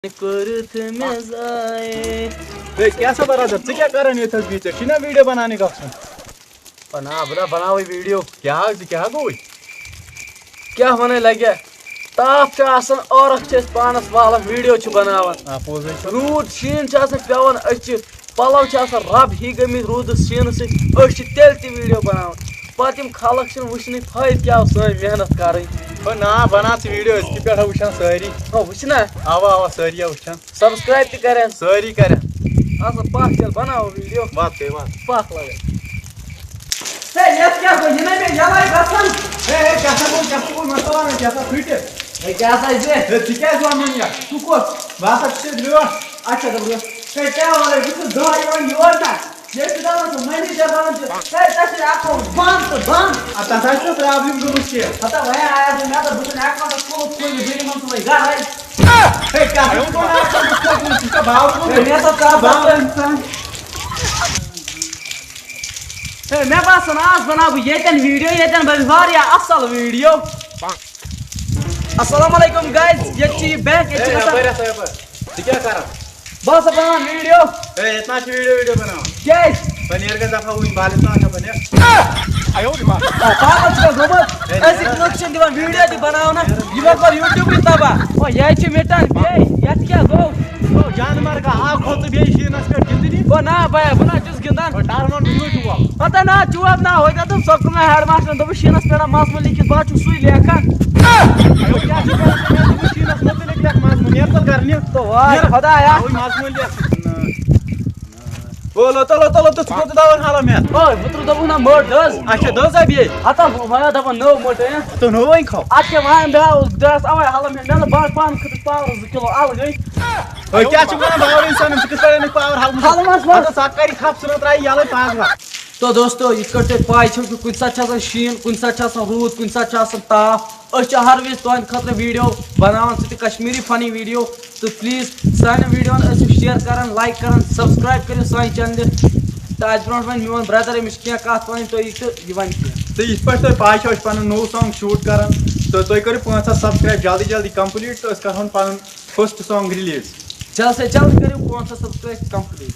कैसा बरादर क्या कर बीच वीडियो बनाने का बना बना बनाओ वीडियो क्या गो क्या होने लगे ताप और पानस वाल वीडियो बनावान रूद शीन पेवान पलव रब ही गमित रूद शीन तेल वीडियो बनावान पत खलक वुचन फायद क्या सन मेहनत कर ना बना वीडियो पे वुचान सारी वुचना आवा आवा सारी वुचान सब्सक्राइब तक सारी कर पक तेल बनाओ वीडियो बात पे बात पक लगे मैं बासन आज बनाबो येतन वीडियो येतन बन असल वीडियो अस्सलाम वालेकुम गाइस ये बैंक क्या कर बस बना वीडियो इतना वीडियो बनाओ गैस पनीर का दफा हुई बालिस्तान का बने आयो दी मां पागल छ गोमत ऐसी प्रोडक्शन दिवन वीडियो दी बनाओ ना ये को YouTube पे तबा ओ ये छ मेटन बे यत क्या गो ओ जानवर का आग होत बे शीनस पे गिंदनी ओ ना भाई बना जिस गिंदन टारमन नुटुवा पता ना चुआब ना होगा तुम सब में हेड मास्टर तो शीनस पेड़ा मास में लिखित बात सुई लेखन आयो क्या शीनस मत लिख मास में नेरतल करनी तो वाह खुदा या ओई मास में लिख बोलो चलो चलो तो स्कोत दावन हाला में ओए पुत्र दबु ना मोट दस अच्छा दस अब ये हता माया दबन नो मोट है तो नो वहीं खाओ आज के वहां बे दस अवे हाला में ना बार पान खत पावर 2 किलो आल गई ओए क्या चुना बावर इंसान किस तरह ने पावर हाला मास तो साकारी खाप सुनत राई याले 5 लाख तो दोस्तों ये करते पाई छ कि कुछ साथ शीन कुछ साथ रूद कुछ साथ ताप हर विज तुंद खतर वीडियो बनावान सह कश्मीरी फनी वीडियो तो प्लीज सान वीडियो शेयर कर लाइक कर सब्सक्राइब करो सान चैनल तो आज ब्रो मोन ब्रदर अमिस क्या कत वन तो ये पे पाई पन नो सॉन्ग शूट कर तो तुम करो 500 सब्सक्राइब जल्दी जल्दी कंप्लीट तो कर पन फर्स्ट सॉन्ग रिलीज जल्द से जल्द करो 500 सब्सक्राइब कंप्लीट।